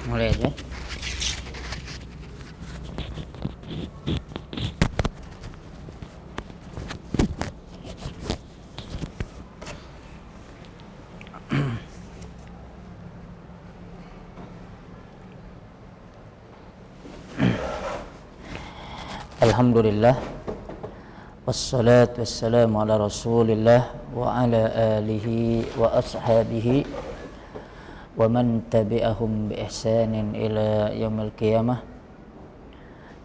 Mulai aja. Alhamdulillah, wassalatu wassalamu ala rasulillah wa ala alihi wa ashabihi wa man tabi'ahum bi ihsanin ila yaumil qiyamah.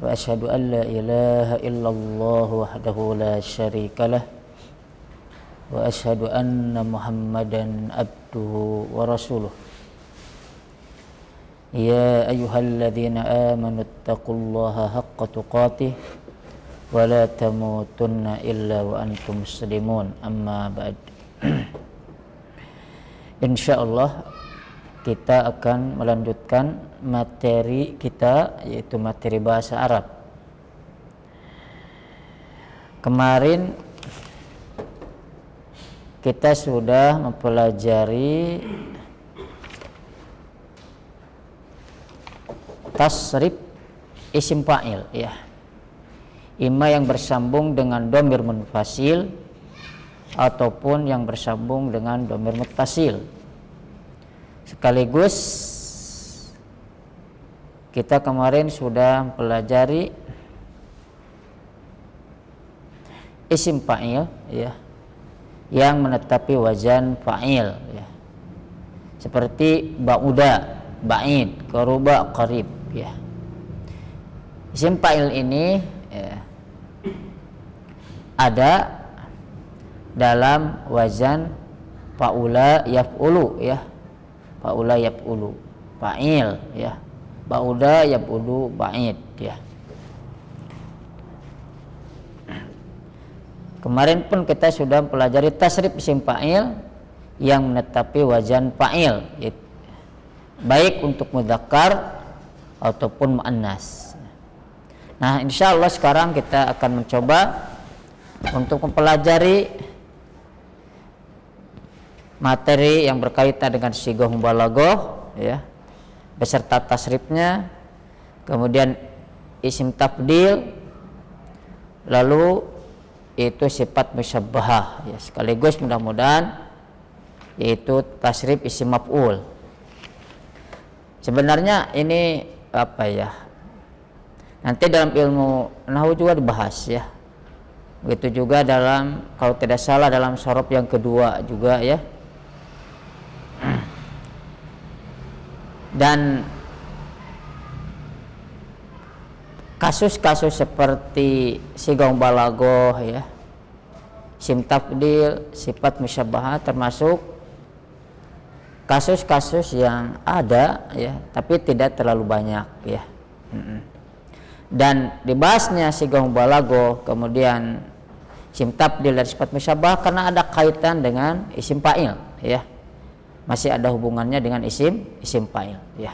Wa asyhadu an la ilaha illallah wahdahu la syarikalah wa asyhadu anna Muhammadan abduhu wa rasuluh. Ya ayyuhalladzina amanu taqullaha haqqa tuqatih wa la tamutunna illa wa antum muslimun, amma ba'd. Insyaallah kita akan melanjutkan materi kita, yaitu materi bahasa Arab. Kemarin kita sudah mempelajari tasrif isim fa'il, ya, imma yang bersambung dengan dhamir munfasil ataupun yang bersambung dengan dhamir muttasil. Sekaligus kita kemarin sudah pelajari isim fa'il ya, yang menetapi wazan fa'il ya. Seperti ba'uda, ba'id, qaruba, qarib ya. Isim fa'il ini ya, ada dalam wazan fa'ula yaf'ulu ya. Fa'ula yaf'ulu, fa'il ya. Ba'uda yaf'ulu, ba'id ya. Kemarin pun kita sudah pelajari tasrif isim fa'il yang menetapi wazan fa'il, baik untuk mudzakkar ataupun muannas. Nah, insyaallah sekarang kita akan mencoba untuk mempelajari materi yang berkaitan dengan sighah mubalaghah ya, beserta tasrifnya, kemudian isim tafdil, lalu itu sifat musyabbahah ya, sekaligus mudah-mudahan yaitu tasrif isim maf'ul. Sebenarnya ini apa ya, nanti dalam ilmu nahwu juga dibahas ya. Begitu juga dalam, kalau tidak salah dalam sorof yang kedua juga ya. Dan kasus-kasus seperti sighah mubalaghah ya, isim tafdil, sifat musyabbahah, termasuk kasus-kasus yang ada ya, tapi tidak terlalu banyak ya. Dan dibahasnya sighah mubalaghah, kemudian isim tafdil dan sifat musyabbahah karena ada kaitan dengan isim fa'il ya, masih ada hubungannya dengan isim fa'il ya.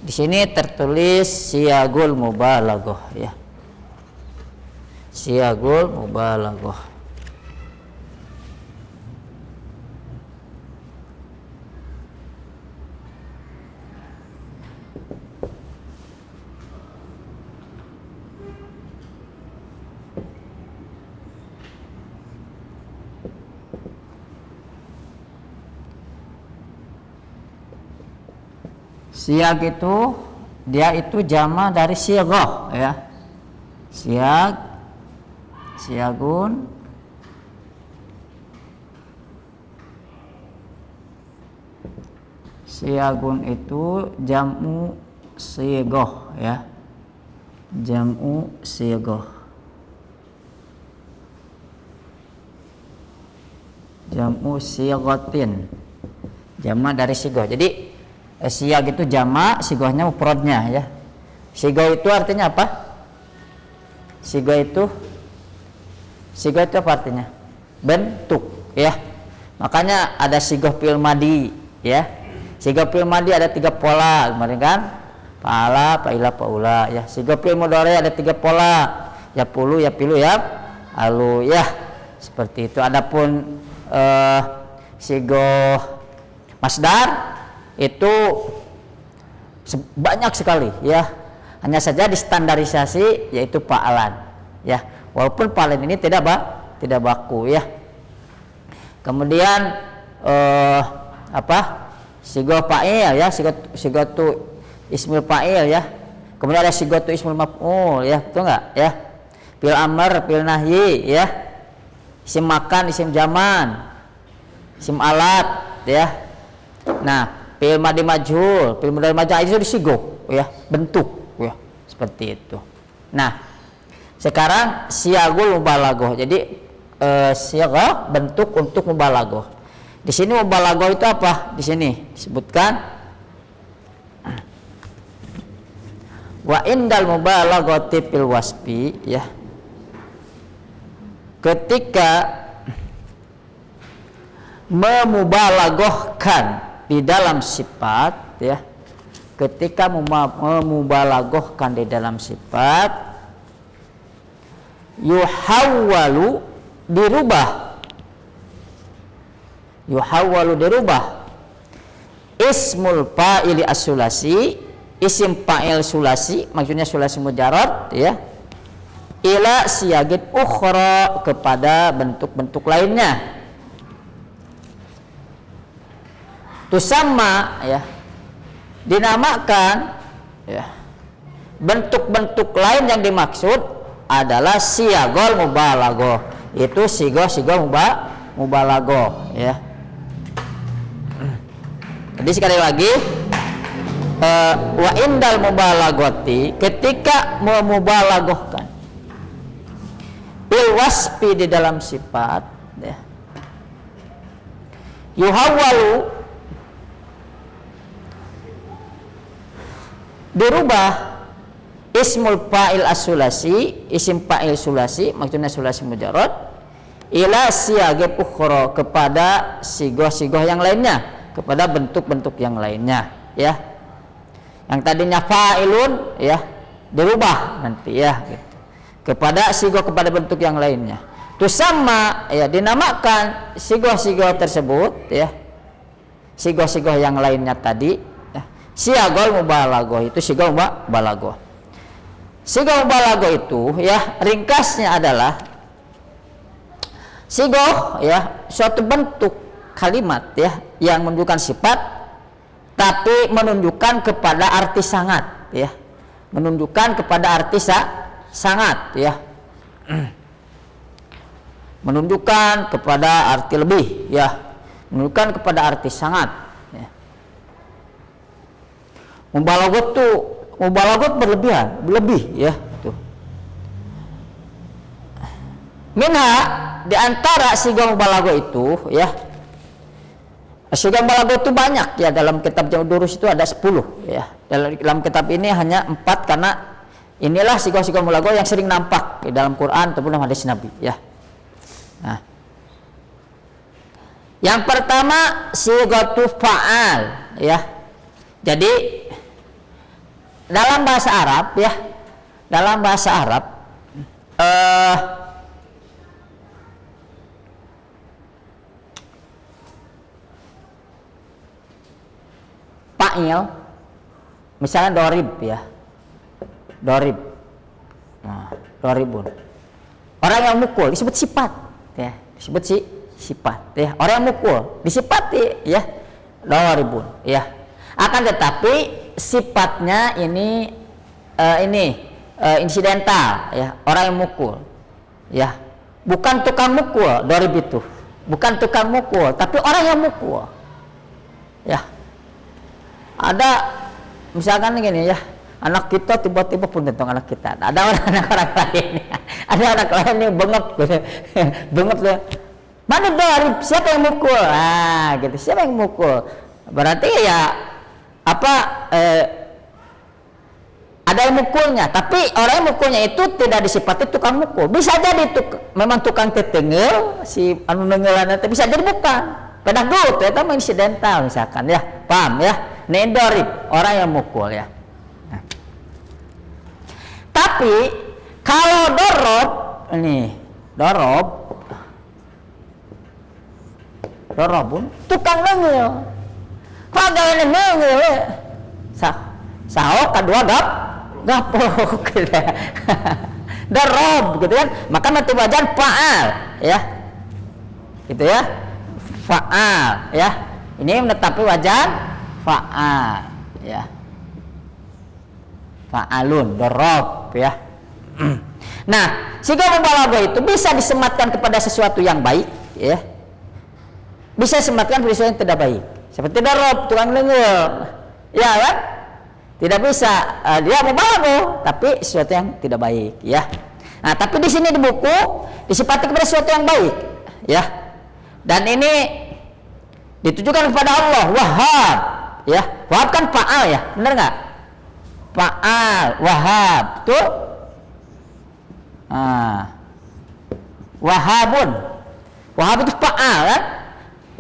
Di sini tertulis siyagul mubalaghah ya. Siyagul mubalaghah. Siag itu dia itu jama dari sighah ya. Siag, siagun, siagun itu jamu sighah ya. Jamu sighah. Jamu sighatin. Jama dari sighah. Jadi siag itu jama, sighahnya mufradnya ya. Sighah itu artinya apa? Sighah itu apa artinya? Bentuk ya. Makanya ada sighah fi'il madhi ya. Sighah fi'il madhi ada 3 pola kemarin kan? Fa'ala, fa'ila, fa'ula ya. Sighah fi'il mudhari ada 3 pola. Ya pulu, ya pilu, ya alu ya. Seperti itu. Adapun sighah masdar itu banyak sekali ya, hanya saja distandarisasi yaitu fa'alan ya, walaupun fa'alan ini tidak baku ya. Kemudian sighah fa'il ya, sighah tu ismul fa'il ya. Kemudian ada sighah tu ismul maf'ul ya, betul enggak ya? Fil amr, fil nahyi ya, isim makan, isim zaman, isim alat ya. Nah, fi'il madhi majhul, fi'il mudhari majhul itu disighah ya, bentuk ya, seperti itu. Nah, sekarang siyagul mubalaghah. Jadi sighah bentuk untuk mubalaghah. Di sini mubalaghah itu apa? Di sini disebutkan wa indal mubalaghati fil wasfi ya. Ketika memubalaghahkan di dalam sifat ya, ketika memubalaghahkan di dalam sifat, yuhawwalu dirubah ismul fa'ili as-sulasi, isim fa'il sulasi, maksudnya sulasi mujarrad ya, ila siyagin ukhra, kepada bentuk-bentuk lainnya. Tusamma ya, dinamakan Ya. Bentuk-bentuk lain yang dimaksud adalah siyagol mubalaghah. Itu sigoh mubalaghah, ya. Jadi sekali lagi wa indal mubalaghati, ketika memubalaghahkan bil wasfi di dalam sifat, ya, yuhawwalu dirubah ismul fa'il as-sulasi, isim fa'il sulasi, maksudnya sulasi mujarrad, ila siyagh ukhra, kepada sigoh-sigoh yang lainnya, kepada bentuk-bentuk yang lainnya, ya. Yang tadinya fa'ilun, ya, dirubah nanti, ya, gitu, kepada sigoh, kepada bentuk yang lainnya. Itu sama, ya, dinamakan sigoh-sigoh tersebut, ya, sigoh-sigoh yang lainnya tadi, ya, siyagul mubalaghah, itu sigoh mubalaghah. Sigoh mubalaghah itu, ya, ringkasnya adalah sigoh, ya, suatu bentuk kalimat, ya, yang menunjukkan sifat tapi menunjukkan kepada arti sangat, ya, menunjukkan kepada arti sangat, ya, menunjukkan kepada arti lebih, ya, menunjukkan kepada arti sangat, ya. Mubalaghah berlebihan, berlebih, ya, tuh. Minha, di antara sigoh mubalaghah itu, ya, sigoh mubalaghah itu banyak, ya, dalam kitab Jam'ud Durus itu ada 10, ya. Dalam kitab ini hanya 4 karena inilah sigoh-sigoh mubalaghah yang sering nampak di dalam Quran ataupun dalam hadis Nabi, ya. Nah, yang pertama sighatu fa'al, ya. Jadi dalam bahasa Arab, ya, dalam bahasa Arab fa'il, misalnya dorib, ya, dorib, nah, doribun, orang yang mukul disebut sifat, ya, disebut sifat, ya, orang yang mukul disifati, ya, doribun, ya. Akan tetapi sifatnya ini insidental, ya, orang yang mukul, ya, bukan tukang mukul. Dorib itu bukan tukang mukul tapi orang yang mukul, ya. Ada misalkan gini, ya, anak kita tiba-tiba pun tentang anak kita, ada anak orang lain, ada anak lain yang bengep gitu. Bengep ya, mana dorib, siapa yang mukul, ah, gitu, siapa yang mukul, berarti, ya, apa, ada yang mukulnya, tapi orang yang mukulnya itu tidak disifati tukang mukul. Bisa jadi memang tukang tetengel, si anu nengelan, tapi bisa jadi bukan pedah dulu, itu insidental misalkan, ya, paham, ya. Nedorib, orang yang mukul, ya. Nah. Tapi kalau dorob, ini dorobun tukang nengel, kagak nengel, ya. Sao kedua gapok gitu, ya. Dorob gitu kan, maka nanti wajan fa'al, ya, gitu, ya, fa'al, ya, ini menetapi wajan fa'al, ya, fa'alun, dorob, ya. Nah, sigoh mubalaghah itu bisa disematkan kepada sesuatu yang baik, ya, bisa disematkan kepada sesuatu yang tidak baik, seperti dorob, tukang nengel, ya kan. Tidak bisa, dia mubalaghah tapi sesuatu yang tidak baik, ya. Nah, tapi di sini di buku disifati kepada sesuatu yang baik, ya. Dan ini ditujukan kepada Allah, Wahhab, ya. Wahhab kan fa'al, ya, benar nggak? Fa'al, Wahhab, tuh. Wahhabun, Wahhab itu fa'al, kan?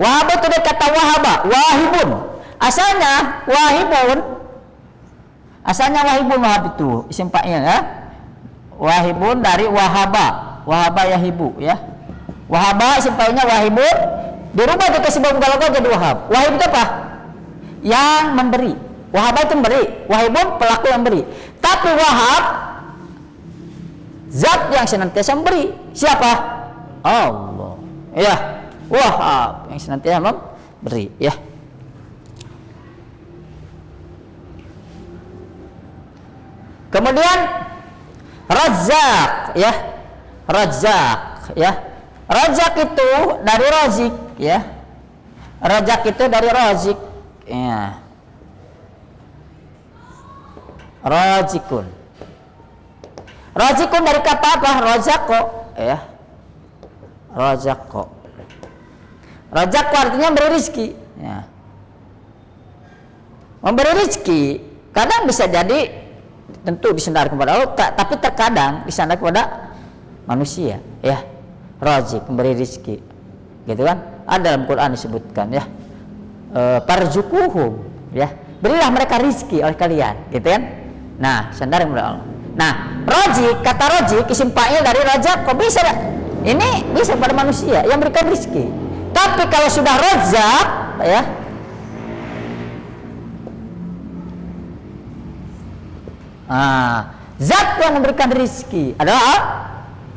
Wahhab itu dari kata wahaba, wahibun. Asalnya wahibun. Asalnya wahibun, wahab itu isim fa'il, ya. Wahibun dari wahaba, wahaba yahibu, ya. Wahaba isim fa'ilnya wahibun, dirubah ke sigoh mubalaghah jadi wahab. Wahib itu apa? Yang memberi. Wahaba itu memberi, wahibun pelaku yang beri. Tapi wahab zat yang senantiasa memberi. Siapa? Allah, ya. Wahab yang senantiasa memberi, ya. Kemudian Razzaq ya. Razzaq ya. Razzaq itu dari razik ya. Razzaq itu dari razik ya. Razikun. Razikun dari kata apa? Razaqo ya. Razaqo. Razaqo artinya memberi rezeki ya. Memberi rezeki kadang bisa jadi tentu disandarkan kepada Allah, tapi terkadang disandarkan kepada manusia ya. Razik, memberi rezeki gitu kan, ada dalam Quran disebutkan ya, parzukuhum ya, berilah mereka rezeki oleh kalian gitu kan. Nah, sandaran kepada Allah. Nah, razik, kata razik isim fa'il dari razaq, kok bisa ya? Ini bisa pada manusia yang berikan rezeki. Tapi kalau sudah razaq ya, zat yang memberikan rezeki adalah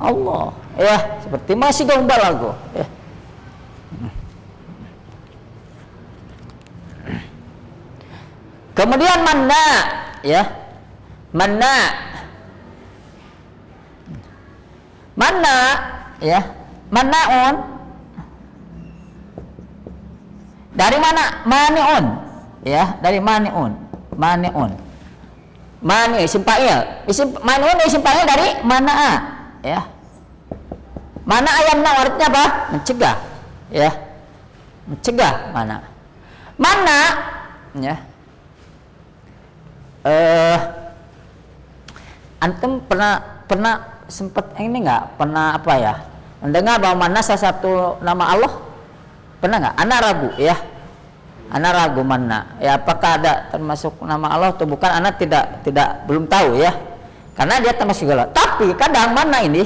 Allah ya, seperti masih gombal lagu ya. Kemudian manna ya, manna ya, mannaun dari mana? Maniun ya, dari maniun. Mani isim fa'il. Maniun isim fa'il dari mana'a ya. Mana'a yang artinya apa? Mencegah ya. Mencegah mana? Mana ya. Antum pernah sempat ini enggak? Pernah apa ya? Mendengar bahwa mana salah satu nama Allah? Pernah enggak? Ana ragu ya. Ana ragu mana ya, apakah ada termasuk nama Allah atau bukan, ana belum tahu ya, karena dia termasuk segala. Tapi kadang mana ini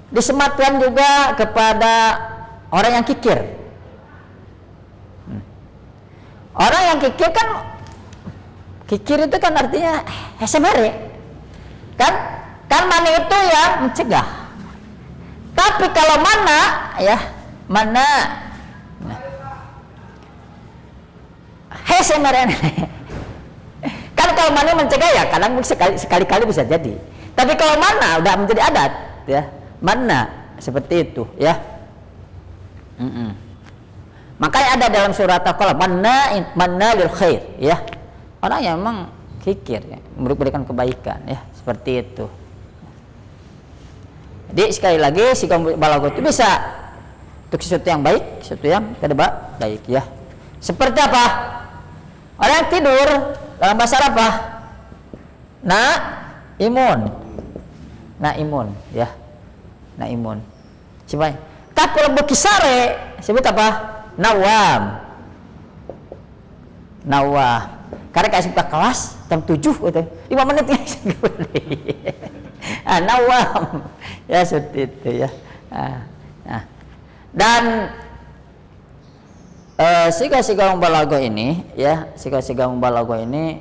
disematkan juga kepada orang yang kikir. Orang yang kikir kan, kikir itu kan artinya hesemere kan mana itu ya mencegah. Tapi kalau mana ya, mana hesemeren kan, kalau mana mencegah ya kadang sekali-kali bisa jadi, tapi kalau mana udah menjadi adat ya, mana seperti itu ya. Makanya ada dalam surat Al-Qalam, manna lil khair ya, orang yang memang kikir ya, memberikan kebaikan ya, seperti itu. Jadi sekali lagi sikap balaghah itu bisa untuk sesuatu yang baik, sesuatu yang tidak baik ya. Seperti apa? Orang yang tidur dalam bahasa apa? Naimun ya. Naimun. Siapa? Tapi kalau berkisare sebut apa? Nawam. Karena kasih buka kelas jam 7 gitu. 5 menit ya. Nawam. Ya seperti itu ya. Nah. Dan siga balaghah ini ya, siga balaghah ini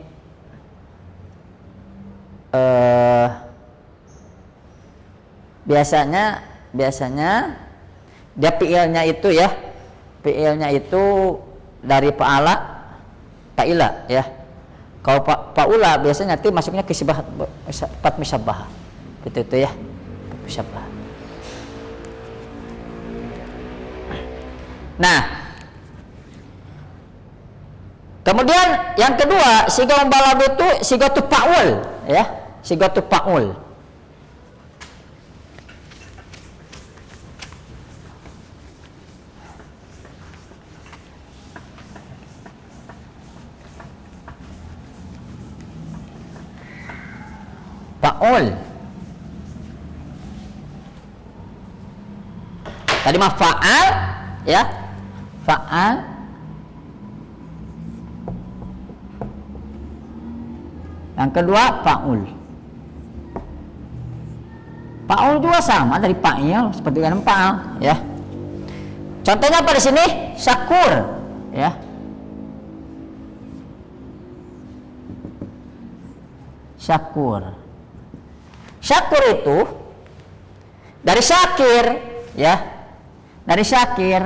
biasanya dia fi'ilnya itu ya, fi'ilnya itu dari fa'ila ya. Kalau fa'ula biasanya nanti masuknya ke sifat musyabbah. Itu ya, musyabbah. Nah, kemudian yang kedua, siga balaghah itu sigatu fa'ul ya, sigatu fa'ul. Fa'ul. Tadi mah fa'al ya, fa'al. Yang kedua fa'ul. Fa'ul juga sama dari fa'il, seperti dengan fa'al ya. Contohnya pada sini syakur ya. Syakur itu dari syakir ya. Dari syakir.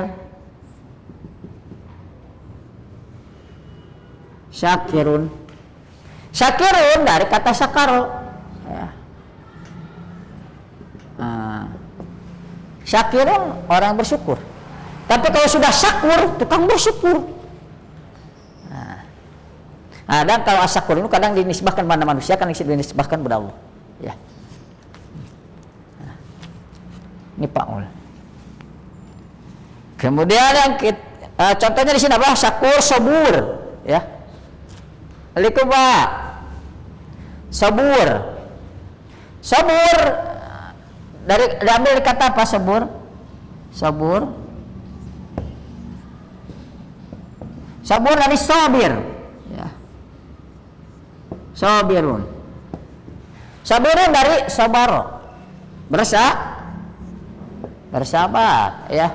Syakirun dari kata syakaro Syakirun orang bersyukur. Tapi kalau sudah syakur, tukang bersyukur. Nah, dan kalau asyakur itu kadang dinisbahkan pada manusia, kadang dinisbahkan pada Allah. Ya. Ini Paul. Kemudian yang contohnya di sini apa? Syakur, sabur, ya. Liku Pak. Sabur. Sabur diambil kata apa sabur? Sabur. Sabur dari sabir. Ya. Sabirun. Sabirun dari sabaro. Bersabar, ya.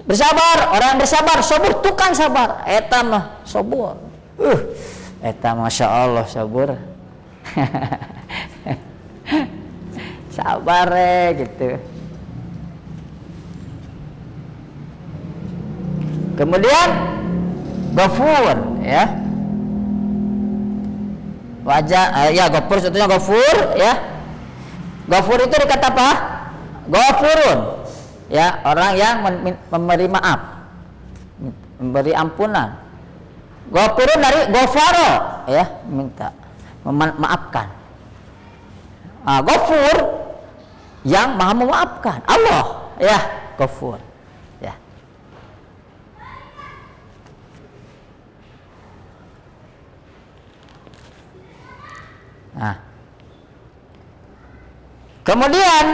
Bersabar, orang bersabar, sabur tukang sabar. Eta mah sabur. Eta masya Allah sabur. Sabar gitu. Kemudian Ghafur, ya. Wajah ya Ghafur, contohnya Ghafur, ya. Ghafur itu dikata apa? Ghafurun, ya, orang yang memberi maaf, memberi ampunan. Ghafurun dari ghafaro, ya, minta memaafkan. Ghafur yang maha memaafkan, Allah, ya, Ghafur, ya. Nah, kemudian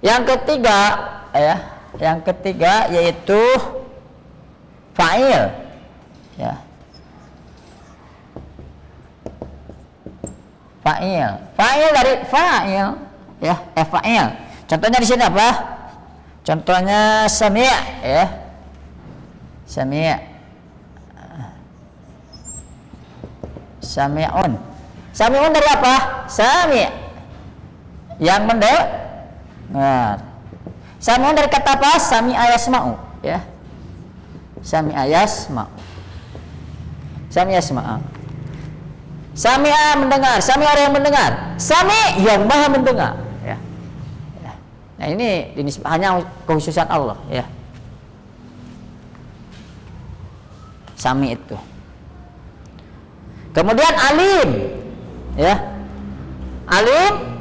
yang ketiga, ya, yang ketiga yaitu fa'il, ya. Fa'il dari fa'il, ya, fa'il. Contohnya di sini apa? Contohnya sami', ya. Sami'un. Sami'un dari apa? Sami', yang mendengar. Sami'un dari kata apa? Sami'a yasma'u, ya. Sami'a yasma'u. Sami'a mendengar, sami orang yang mendengar, sami yang maha mendengar, ya. Nah ini hanya kekhususan Allah, ya. Sami itu. Kemudian alim, ya. Alim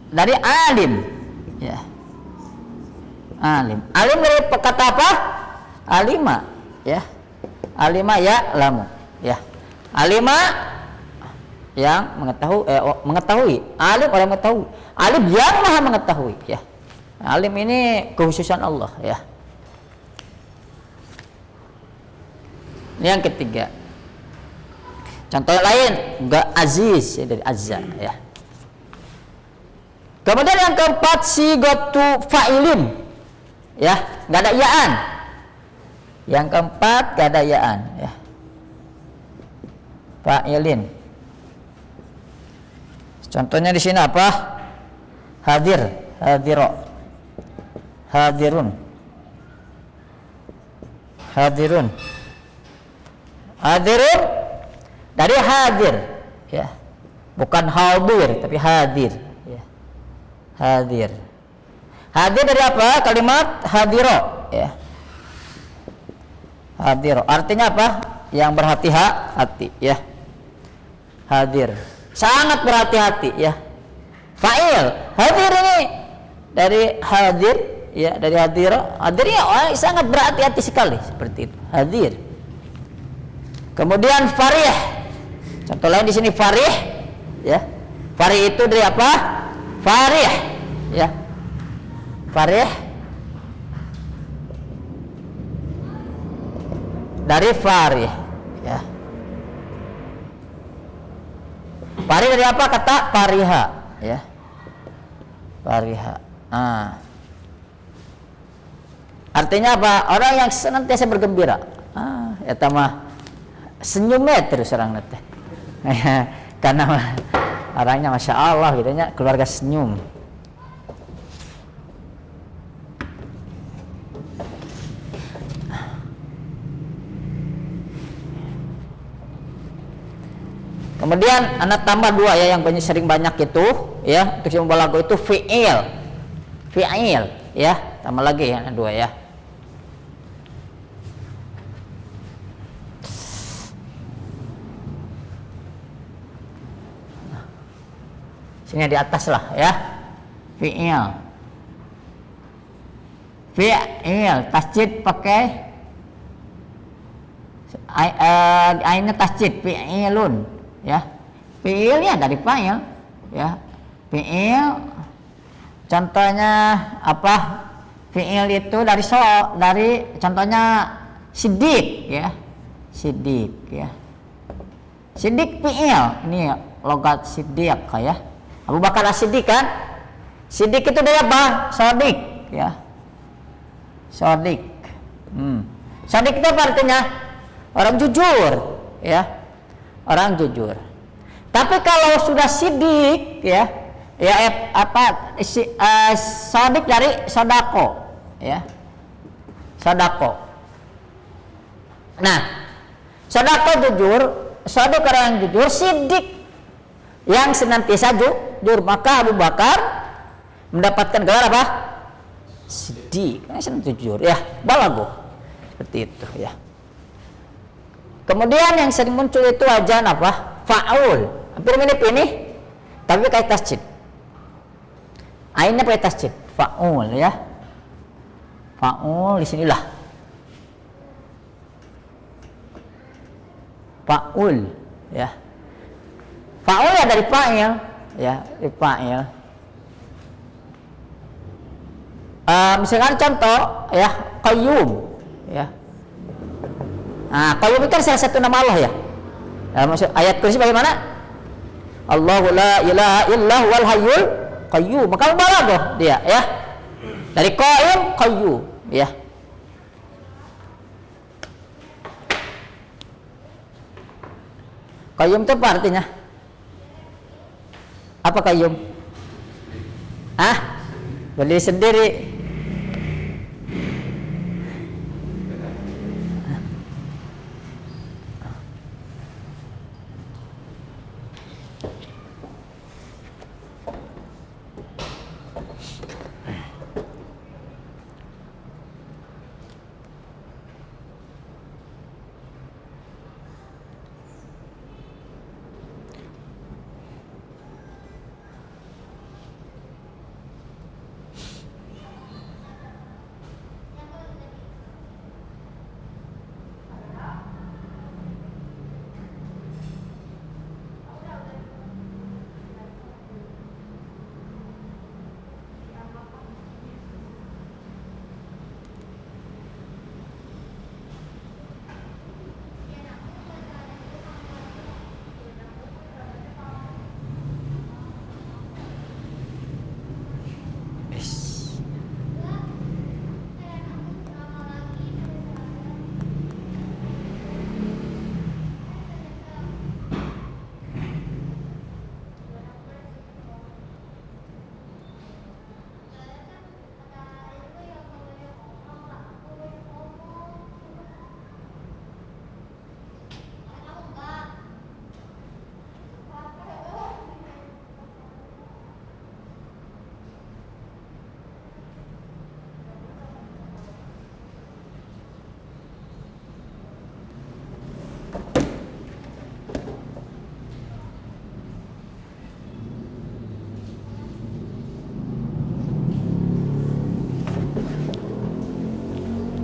dari alim, ya. Alim dari kata apa? Alima, ya. Alima ya lamu, ya. Alima yang mengetahui. Alim orang mengetahui. Alim yang maha mengetahui, ya. Alim ini kekhususan Allah, ya. Ini yang ketiga. Contoh lain, enggak aziz, ya, dari azza, ya. Kemudian yang keempat sigatu fa'ilin, ya, enggak ada yaan. Yang keempat enggak ada yaan, ya. Fa'ilin. Contohnya di sini apa? Hadir, hadiro, hadirun, hadirun, hadirun dari hadir, ya, bukan hadir tapi hadir, ya. Hadir dari apa? Kalimat hadiro, ya. Hadiro artinya apa? Yang berhati-hati, ya. Hadir sangat berhati-hati, ya. Fa'il hadir ini dari hadir, ya, dari hadiro. Hadirnya orang sangat berhati-hati sekali, seperti itu. Hadir. Kemudian farih. Contoh lain di sini farih, ya. Farih itu dari apa? Farih, ya. Farih dari farih, ya. Farih dari apa? Kata fariha, ya. Fariha. Artinya apa? Orang yang senantiasa bergembira. Ya tamah senyumnya terus orang nete. Karena orangnya masya Allah, gitu nya, keluarga senyum. Kemudian anak tambah dua ya yang sering banyak itu ya untuk siga mubalaghah itu fi'il ya, tambah lagi ya dua ya. Sini di atas lah ya, fi'il tasjid pakai ainnya tasjid, fi'ilun ya, fi'ilnya dari fa'il ya, fi'il contohnya apa, fi'il itu dari contohnya sidik ya, sidik fi'il, ini logat sidik ya. Abu Bakar As-Siddiq kan, sidik itu dari apa? Sodik ya, sodik. Sodik itu apa artinya? Orang jujur ya, orang jujur. Tapi kalau sudah sidik ya sodik dari sodako ya, sodako. Nah, sodako jujur, sodik orang yang jujur, sidik yang senantiasa jujur, maka Abu Bakar mendapatkan gelar apa? Siddiq, karena senantiasa jujur ya, balaghah seperti itu ya. Kemudian yang sering muncul itu wajan apa? Fa'ul, hampir mirip ini tapi pakai tasjid, ainnya pakai tasjid, fa'ul ya, fa'ul di sinilah, fa'ul ya. Fa'ul ya dari fa'il ya, dari fa'il. Misalkan contoh ya, qayyum ya. Nah, qayyum itu kan salah satu nama Allah ya. Maksud ayat kursi bagaimana? Allahu la ilaha illa huwal hayyul qayyum. Maka mubalaghah dia ya. Dari qayyum, qayyum ya. Qayyum itu apa artinya? Apa qayyum? Berdiri sendiri.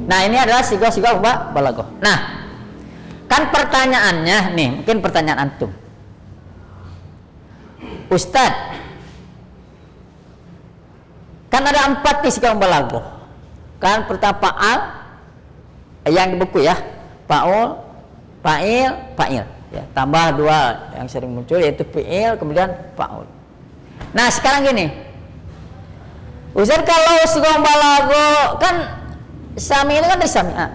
Nah, ini adalah siga-siga balaghah. Nah, kan pertanyaannya nih, mungkin pertanyaan antum. Ustadz, kan ada 4 nih siga balaghah. Kan pertama fa'al yang di buku ya, fa'ul, fa'il ya, tambah 2 yang sering muncul yaitu fi'il kemudian fa'ul. Nah, sekarang gini. Ustadz, kalau siga balaghah kan sami ini kan dari sami'a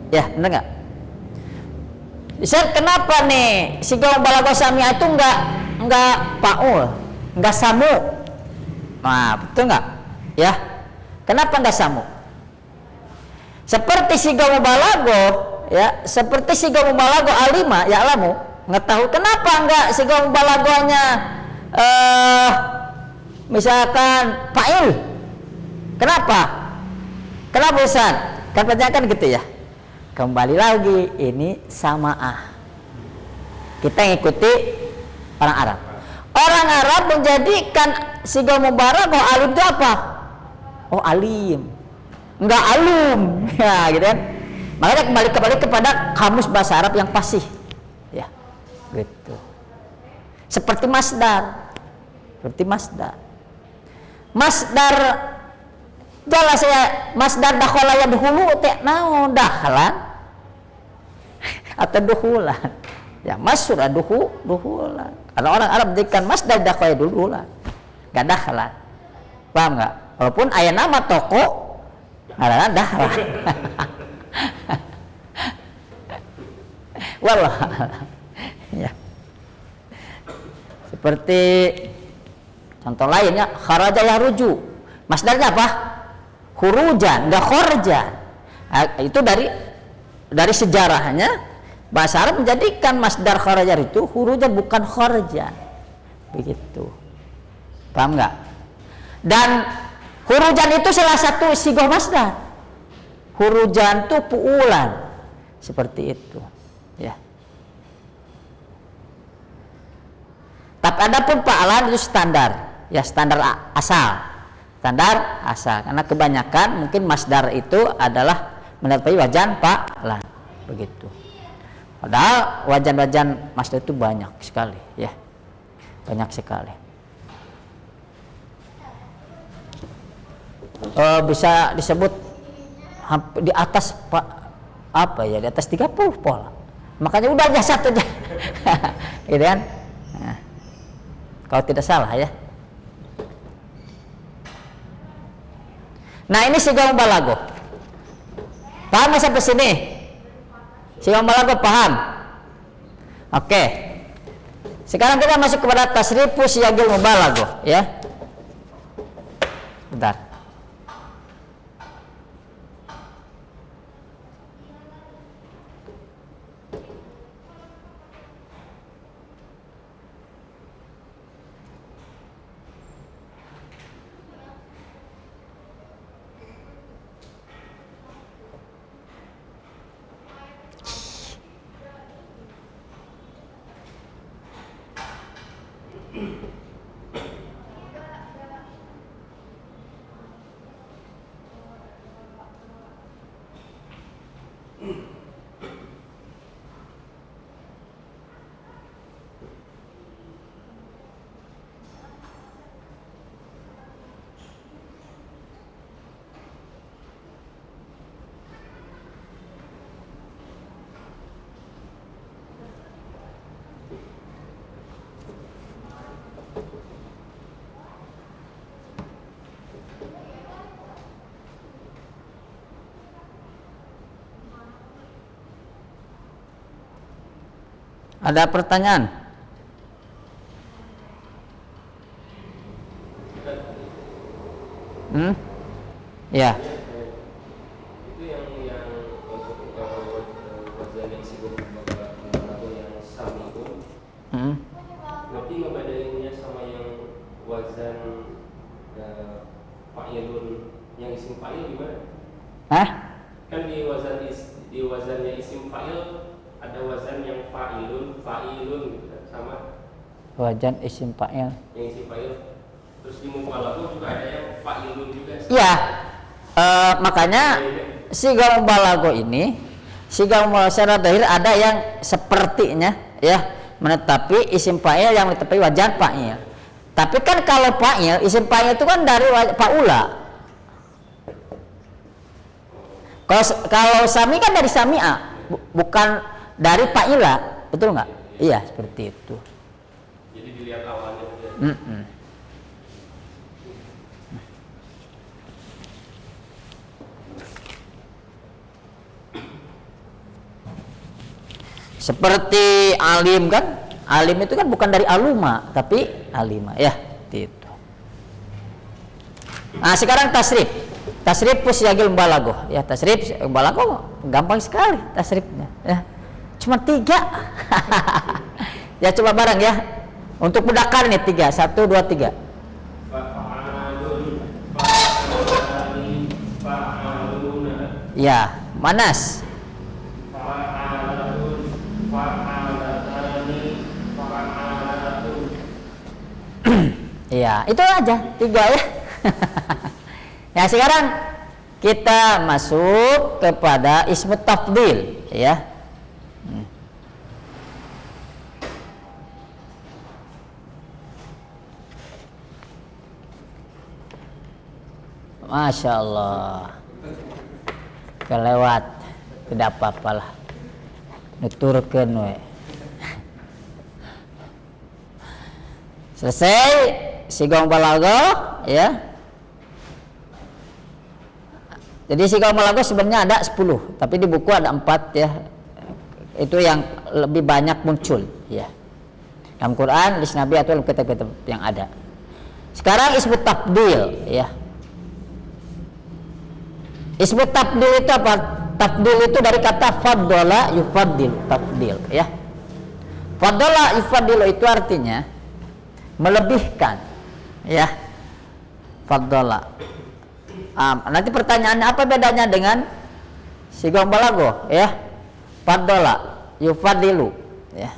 ya, benar nggak? Ustaz, kenapa nih siga balaghah sami'a itu enggak fa'ul, enggak samu? Nah, betul nggak ya? Kenapa enggak samu? Seperti siga mubalaghah ya, seperti siga mubalaghah alima ya alamu ngetahui kenapa enggak siga mubalaghahnya misalkan fa'il. Kenapa Ustaz? Kan pertanyaan gitu ya. Kembali lagi ini samaah. Kita ngikuti orang Arab. Orang Arab menjadikan siga mubalaghah alim itu apa? Oh, alim. Enggak alum. Ya, gitu kan. Makanya kembali kepada kamus bahasa Arab yang fasih. Ya. Gitu. Seperti masdar. Masdar jelas ya, masdar dakhala yadkhulu teh naon dakhalan atau dukhulan. Ya, masuk dukhulan. Kalau orang Arab jadikan masdar dakhala dukhulan. Enggak dakhalan. Paham enggak? Walaupun aya nama toko adalah dakhalan. Wallah. Ya. Seperti contoh lainnya kharaja yaruju. Masdarnya apa? Khurujan, enggak khorjan. Itu dari sejarahnya bahasa Arab menjadikan masdar kharaja itu khurujan bukan khorjan. Begitu. Paham enggak? Dan khurujan itu salah satu sigoh masdar. Khurujan itu puulan. Seperti itu. Ya. Tapi adapun fa'alan itu standar, ya standar asal, karena kebanyakan mungkin masdar itu adalah menerupai wajan fa'alan, begitu. Padahal wajan-wajan masdar itu banyak sekali, ya, banyak sekali. Bisa disebut di atas di atas 30 pola. Makanya udah aja satu aja. Gitu kan? Nah, kalau tidak salah ya. Nah, ini siga mubalaghah. Paham sampai sini? Siga mubalaghah paham? Oke. Sekarang kita masuk kepada tasrifu siyagil mubalaghah, ya. Bentar. Ada pertanyaan? Ya. Itu yang untuk wazan yang sibuk yang samiun. Berarti ngebadainnya sama yang wazan fa'ilun yang isim fa'il gimana? Hah? Kan di wazannya isim fa'il ada wazan yang fa'ilun gitu kan, sama Wazan isim fa'il. yang isim fa'il. Terus di mubalaghah juga ada yang fa'ilun juga. Iya. Makanya siga mubalaghah ini, siga mubalaghah secara zahir ada yang sepertinya, ya, menetapi isim fa'il yang menetapi wazan fa'il. Tapi kan kalau fa'il, isim fa'il itu kan dari fa'ula. Kalau sami kan dari sami'a, bukan dari fa'ila, betul nggak? Iya, seperti itu. Jadi dilihat awalnya. Seperti alim kan? Alim itu kan bukan dari aluma, tapi alima, ya, itu. Nah, sekarang tasrif. Tasrif siyagil mubalaghah. Ya, tasrif mubalaghah gampang sekali tasrifnya, ya. Cuma 3. Ya coba bareng ya. Untuk mudzakkar nih 3. 1 2 3. Fa'alun, fa'alani, fa'aluna. Ya, Manas. Fa'alun, fa'alatani, fa'alatun. Iya, itu aja 3 ya. Nah, sekarang kita masuk kepada ismu tafdil ya. Masya Allah, kelewat, tidak apa-apalah, nuturkeun we. Selesai sigong balaghah ya. Jadi sigong balaghah sebenarnya ada 10, tapi di buku ada 4 ya. Itu yang lebih banyak muncul ya. Dalam Quran, hadis Nabi atau dalam kitab-kitab yang ada. Sekarang ismu tafdil ya. Ismu tafdil itu apa? Tafdil itu dari kata faddala yufaddil, tafdil ya. Faddala yufaddil itu artinya melebihkan ya. Faddala. Nanti pertanyaannya apa bedanya dengan sigong balaghah ya? Faddala yufaddilu ya.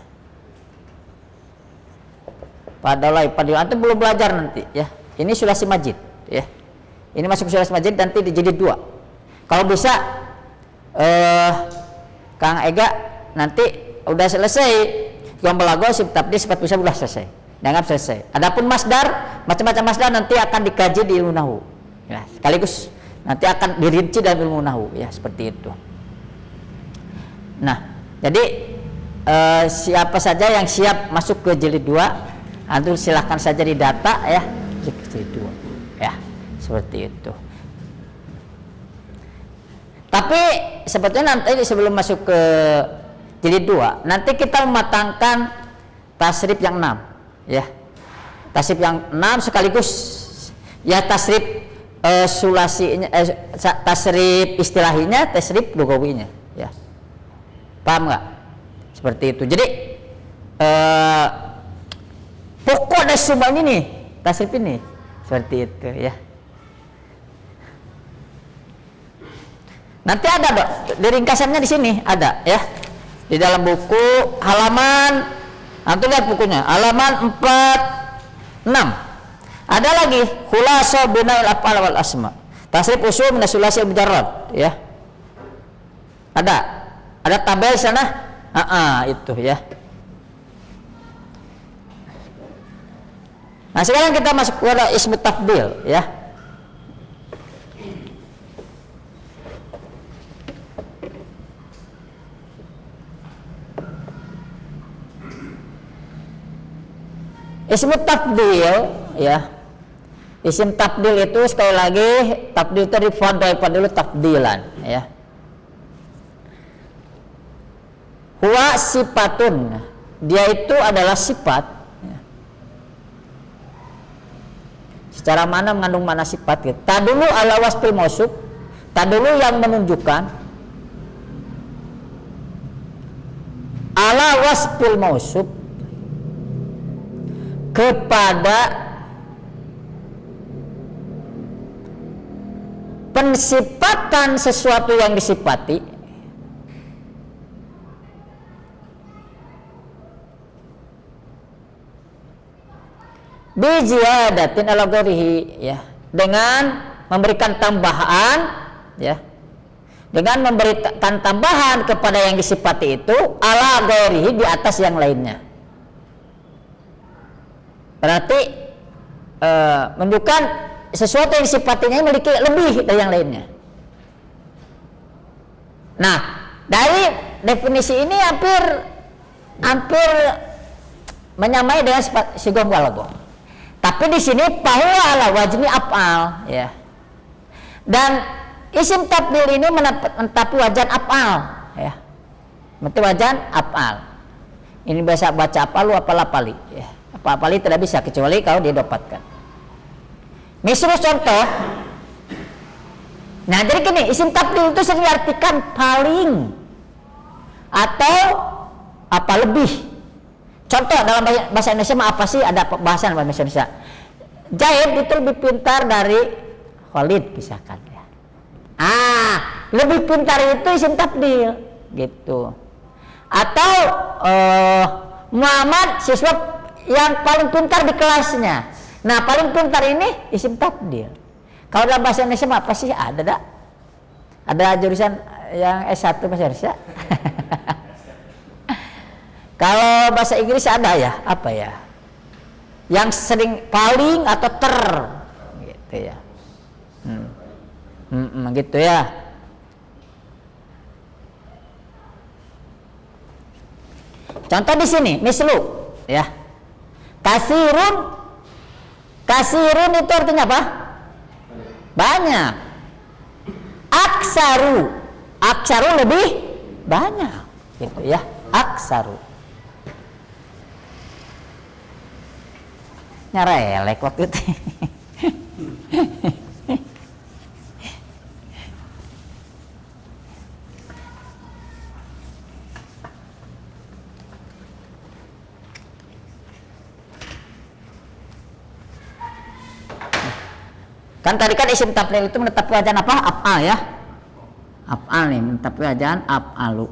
Faddala yufaddilu. Antum belum belajar nanti ya. Ini sulasi majid ya. Ini masuk sulasi majid nanti jadi 2. Kalau bisa Kang Ega nanti udah selesai sigong balaghah sifat tafdil sifat bisa udah selesai. Dianggap selesai. Adapun masdar, macam-macam masdar nanti akan dikaji di ilmu nahwu. Ya, sekaligus nanti akan dirinci dalam ilmu nahwu ya, seperti itu. Nah, jadi siapa saja yang siap masuk ke jilid 2, antum silahkan saja di data ya, jilid 2 ya, seperti itu. Tapi sebetulnya nanti sebelum masuk ke jilid 2, nanti kita mematangkan tasrif yang 6 ya. Tasrif yang 6 sekaligus ya tasrif sulasinya, tasrif istilahinya, tasrif lugawinya ya. Paham nggak? Seperti itu. Jadi pokok dari semua ini nih tasrif ini seperti itu ya. Nanti ada dok, di ringkasannya di sini ada ya, di dalam buku halaman, nanti lihat bukunya halaman 46 ada lagi khulasa binaul af'al wal asma, tasrif usul min sulasi mujarrad ya, ada tabel sana, itu ya. Nah sekarang kita masuk ke ismu tafdil ya. Ismu tafdil ya. Isim tafdil itu sekali lagi tafdil itu dulu tafdilan ya. Huwa sifatun, dia itu adalah sifat ya. Secara mana mengandung mana sifat gitu. Tadulu ala wasfil mausuf, tadulu yang menunjukkan ala wasfil mausuf kepada pensifatan sesuatu yang disifati bijiyadatin ala ghairihi ya, dengan memberikan tambahan ya, dengan memberikan tambahan kepada yang disifati itu ala ghairihi, di atas yang lainnya. Berarti menunjukkan sesuatu yang sifatnya memiliki lebih dari yang lainnya. Nah, dari definisi ini hampir menyamai dengan sifat sigong balaghah. Tapi di sini bahwa ala wazni af'al ya. Dan isim tafdil ini menetapi wajan af'al ya. Menetapi wajan af'al. Ini biasa baca apalu apalapali ya. Apa-apali tidak bisa kecuali kalau didapatkan. Misal contoh. Nah, jadi gini, isim tafdil itu sering diartikan paling atau apa lebih. contoh dalam bahasa Indonesia mah apa sih, ada bahasan dalam bahasa Indonesia. Zaid itu lebih pintar dari Khalid misalkan ya. Lebih pintar itu isim tabdil gitu. Atau Muhammad siswa yang paling pintar di kelasnya. Nah, paling pintar ini isim tabdil. Kalau dalam bahasa Indonesia mah apa sih? Ada jurusan yang S1 bahasa Indonesia. Kalau bahasa Inggris ada ya, apa ya? Yang sering paling atau gitu ya. Gitu ya. Contoh di sini, mislu ya. Kasirun itu artinya apa? Banyak. Aksaru lebih banyak gitu ya. Aksaru. Nyarelek waktu itu. Kan tadi kan isim tafdil itu menetapi wajan apa? Af'al ya. Af'al nih, menetapi wajan af'alu.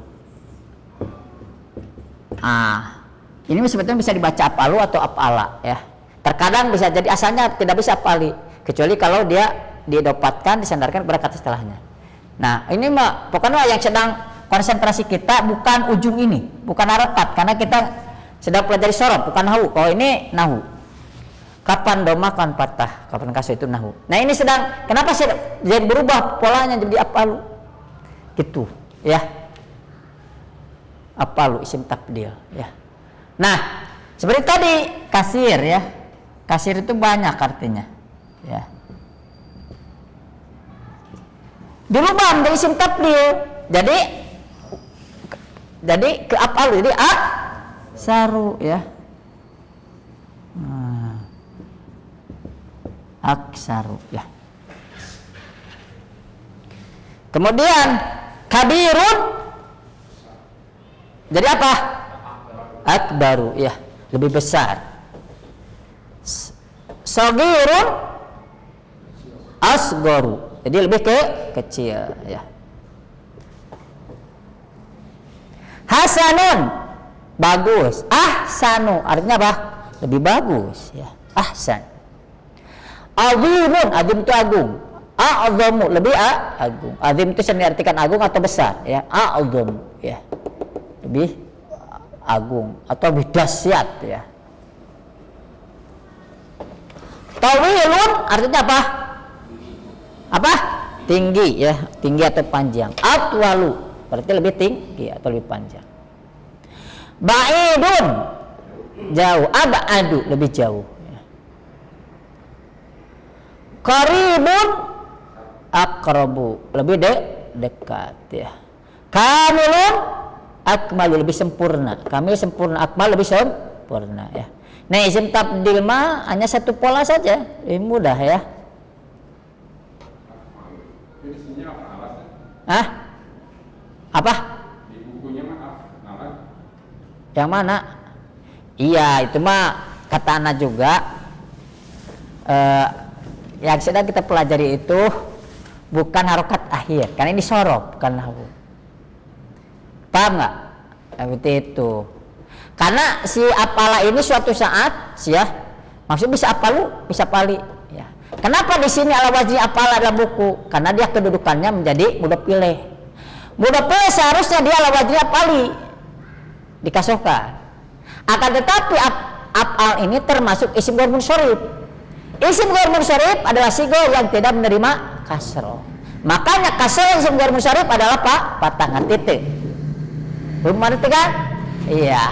Ini sebetulnya bisa dibaca af'alu atau af'ala ya. Terkadang bisa jadi asalnya tidak bisa af'ali, kecuali kalau dia didapatkan disandarkan kepada kata setelahnya. Nah, ini mah pokoknya yang sedang konsentrasi kita bukan ujung ini, bukan harakat, karena kita sedang pelajari sorof, bukan nahu. Kalau ini nahu. Kapan doma, kapan patah, kapan kasih itu nahu. Nah, ini sedang, kenapa sih jadi berubah polanya jadi apalu gitu ya. Apalu isim tabdil ya. Nah, seperti tadi kasir ya. Kasir itu banyak artinya ya. Dirubah menjadi isim tabdil. Jadi ke apalu, jadi saru ya. Aksaru ya. Kemudian kabirun jadi apa? Akbaru ya, lebih besar. Sogirun asgoru, jadi lebih kecil ya. Hasanun bagus. Ahsanu artinya apa? Lebih bagus ya. Ahsan. Azimun, azim itu agung. A'zamu lebih agung. Azim itu sering diartikan agung atau besar ya. A'zam ya. Lebih agung atau lebih dahsyat ya. Tawilun artinya apa? Apa? Tinggi ya, tinggi atau panjang. Atwalu berarti lebih tinggi atau lebih panjang. Ba'idun jauh. Ab'adu lebih jauh. Qaribun aqrabu lebih dekat ya. Kamilun akmalu lebih sempurna. Kamil sempurna, akmal lebih sempurna ya. Nah, isim tabdil mah hanya satu pola saja, lebih mudah ya. Apa? Di bukunya mah yang mana? Iya, itu mah kata Ana juga. Yang sedang kita pelajari itu bukan harokat akhir, karena ini sorof bukan nahu. Paham nggak? Seperti itu. Karena si apala ini suatu saat ya, maksudnya bisa apalu, bisa pali. Ya. Kenapa di sini ala wajib apala dalam buku? Karena dia kedudukannya menjadi mudhof ilaih. Mudhof ilaih seharusnya dia ala wajib pali dikasihkan. Akan tetapi apal ini termasuk isim ghair munsharif. Isim ghair munsharif adalah sigo yang tidak menerima kasroh. Makanya kasroh isim ghair munsharif adalah patangan titik. Belum mengerti kan? Iya.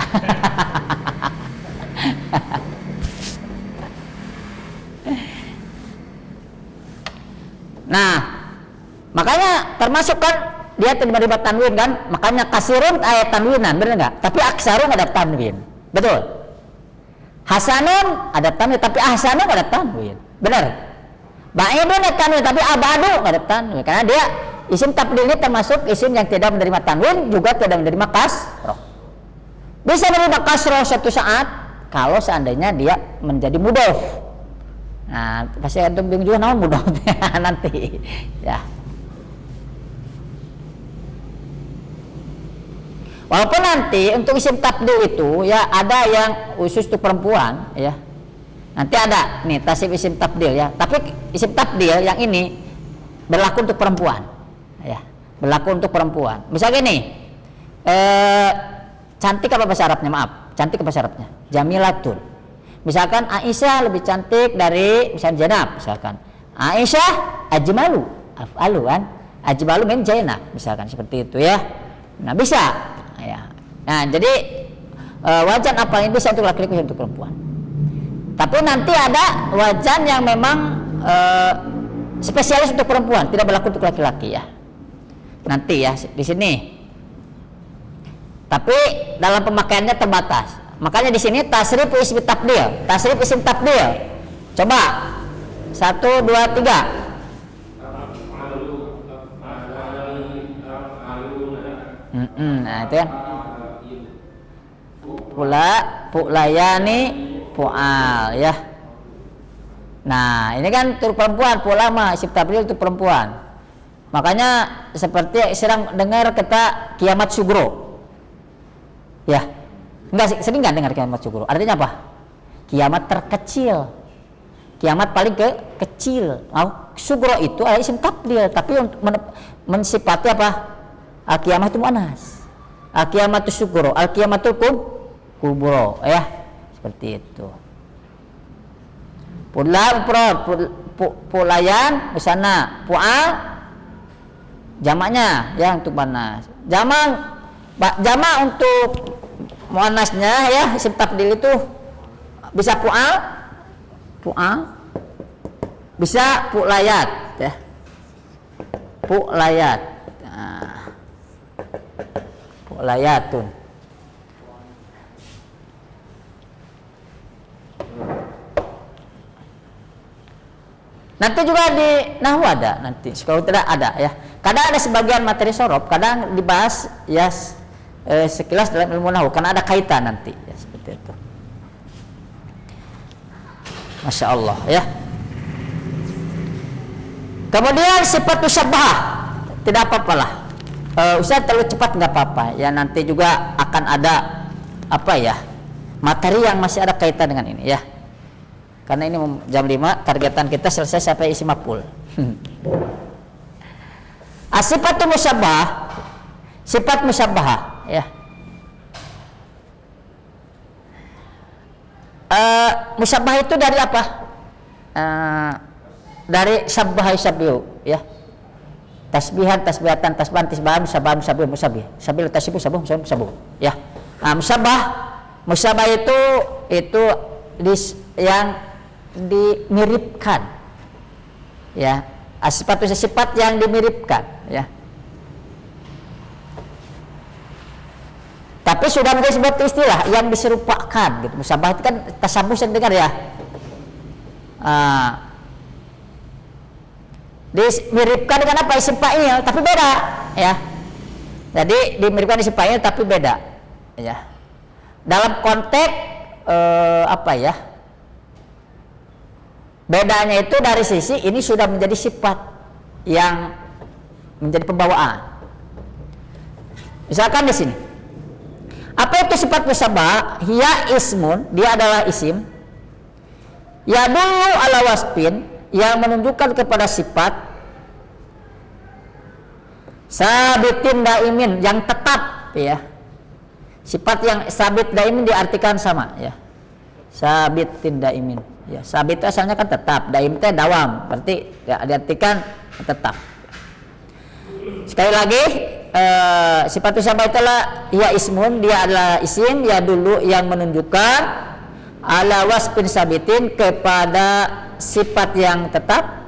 Nah, makanya termasuk kan dia tidak menerima tanwin kan? Makanya kasirun ayat tanwinan, benar nggak? Tapi aksarun ada tanwin, betul? Hasanun ada tanwin, tapi ahsanun ada tanwin. Benar. Ba'idun ada tanwin, tapi abadu ada tanwin. Karena dia isim tabdil ini termasuk isim yang tidak menerima tanwin, juga tidak menerima kasroh. Bisa berubah kasroh suatu saat kalau seandainya dia menjadi mudhof. Nah, pasti antum bingung juga naon mudhof nanti. Ya. Walaupun nanti untuk isim tabdil itu ya ada yang khusus untuk perempuan ya. Nanti ada nih tasrif isim tabdil ya. Tapi isim tabdil yang ini berlaku untuk perempuan. Ya, berlaku untuk perempuan. Misalnya nih cantik apa bahasa Arabnya? Maaf, cantik apa bahasa Arabnya? Jamilatun. Misalkan Aisyah lebih cantik dari misalnya Zainab, misalkan. Aisyah ajmalu, af'alu kan? Ajmalu min Zainab, misalkan seperti itu ya. Nah, bisa. Ya. Nah, jadi wajan apa yang bisa untuk laki-laki untuk perempuan. Tapi nanti ada wajan yang memang spesialis untuk perempuan, tidak berlaku untuk laki-laki ya. Nanti ya di sini. Tapi dalam pemakaiannya terbatas. Makanya di sini tasrif isim tabdil. Tasrif isim tabdil. Coba 1, 2, 3. Nah itu kan. Pula, pulayani, pual ya. Nah ini kan untuk perempuan. Pula mah isim tabdil untuk perempuan. Makanya seperti sering dengar kata kiamat sugro. Ya, enggak sering nggak dengar kiamat sugro. Artinya apa? Kiamat terkecil. Kiamat paling kecil. Sugro itu adalah isim tabdil, tapi untuk mensifati apa? Al-kiamat itu muannas. Al-kiamat itu sugro, al-kiamatul kubro, ya. Seperti itu. Pulayan misalnya pual jamaknya ya untuk muannas. Jamak untuk muannasnya ya isim tabdil itu bisa pual, bisa pulayat ya, pulayat, nah, pulayatun. Nanti juga di nahwu ada nanti, kalau tidak ada ya. Kadang ada sebagian materi sorof, kadang dibahas ya sekilas dalam ilmu nahwu karena ada kaitan nanti ya seperti itu. Masya Allah ya. Kemudian sifat musyabbah tidak apa-apa lah. Ustaz terlalu cepat nggak apa-apa ya, nanti juga akan ada apa ya materi yang masih ada kaitan dengan ini ya. Karena ini jam 5 targetan kita selesai sampai isim maf'ul. Sifat musyabbah, sifat musyabbah ya. Musyabbah itu dari apa? Dari syabbaha yusabbihu ya. Tasbihan, tasbihatan, tasbahan, tisbahan, musyabbah, musabbih, musabbih. Sabil tasbihu, sabuh, musabbih ya. Musyabbah itu yang dimiripkan ya. Sifat yang dimiripkan ya. Tapi sudah menjadi sebuah istilah yang diserupakan gitu. Musyabbah itu kan tasabuh sering dengar ya. Dimiripkan dengan apa? Isim fa'il tapi beda ya. Jadi dimiripkan isim fa'il tapi beda ya. Dalam konteks apa ya? Bedanya itu dari sisi ini sudah menjadi sifat yang menjadi pembawaan. Misalkan di sini. Apa itu sifat musyabbah? Hiya ismun, dia adalah isim. Ya dulu ala wasfin, yang menunjukkan kepada sifat sabitin daimin, yang tetap ya. Sifat yang sabit daimin diartikan sama ya. Sabitin daimin. Ya, sabit itu asalnya kan tetap, daim itu dawam, berarti ya, diartikan tetap. Sekali lagi sifat musyabbah itulah ya ismun, dia adalah isim ya dulu yang menunjukkan ala wasfin sabitin kepada sifat yang tetap,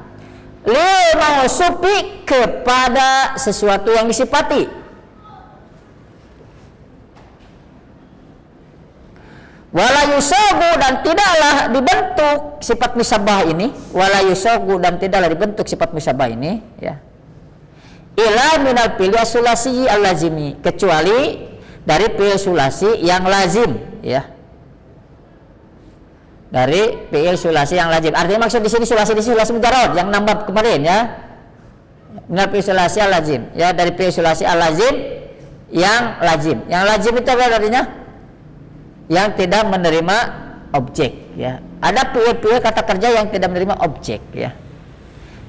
li mausufi kepada sesuatu yang disifati. Wala yusagu dan tidaklah dibentuk sifat musyabbah ini, wala yusagu dan tidaklah dibentuk sifat musyabbah ini ya. Ila minal fi'li sulasi al-lazimi, kecuali dari fi'il sulasi yang lazim, ya. Dari fi'il sulasi yang lazim. Artinya maksud di sini sulasi mujarrad yang nambah kemarin, ya. Minal fi'il sulasi al lazim, ya, dari fi'il sulasi al lazim yang lazim. Yang lazim itu apa artinya? Yang tidak menerima objek, ya. Ada fi'il kata kerja yang tidak menerima objek, ya.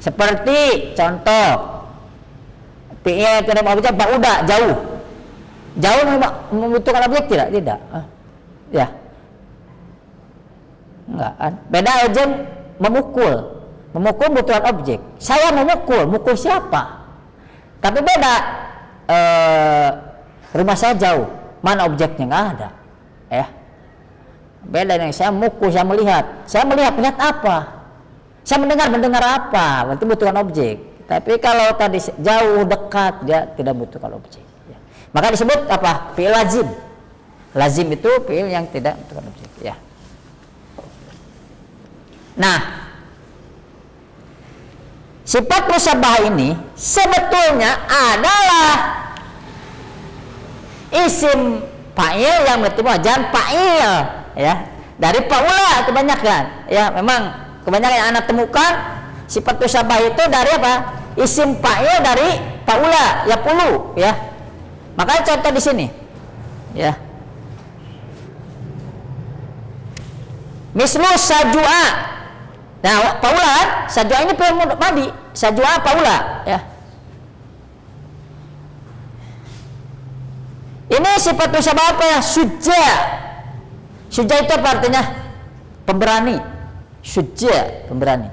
Seperti contoh fi'il yang tidak menerima objek, ba'uda, jauh. Jauh membutuhkan objek tidak? Tidak. Ya. Enggak. Beda aja memukul. Memukul membutuhkan objek. Saya mukul siapa? Tapi beda. Rumah saya jauh, mana objeknya? Nggak ada, ya. Beda nih, saya mukul, saya melihat apa? Saya mendengar apa? Berarti butuhkan objek. Tapi kalau tadi jauh, dekat, dia tidak butuhkan objek, ya. Maka disebut apa? Fi'il lazim. Lazim itu fi'il yang tidak butuhkan objek, ya. Nah, sifat musabbah ini sebetulnya adalah isim fa'il yang berarti wazan fa'il, ya. Dari faula kebanyakan, ya. Memang kebanyakan yang anak temukan sifat musabbah itu dari apa? Isim fa'il dari faula, ya pulu, ya. Makanya contoh di sini, ya. Mislu sajua. Nah, faula, sajua ini fi'il madi, sajua faula, ya. Ini sifat musabbah apa ya? Syuja. Syuja itu apa artinya? Pemberani. Syuja, pemberani.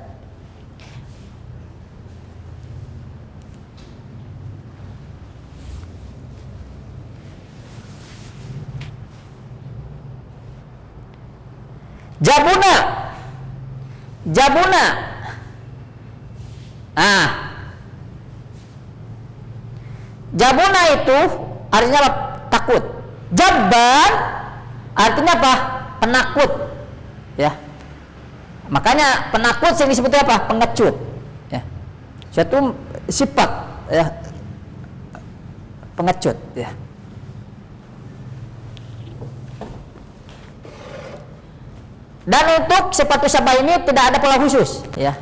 Jabuna. Jabuna. Jabuna itu artinya apa? Takut. Jabban artinya apa? Penakut, ya. Makanya penakut sering disebutnya apa? Pengecut, ya. Suatu sifat, ya, pengecut, ya. Dan untuk sifat musabbah ini tidak ada pola khusus, ya.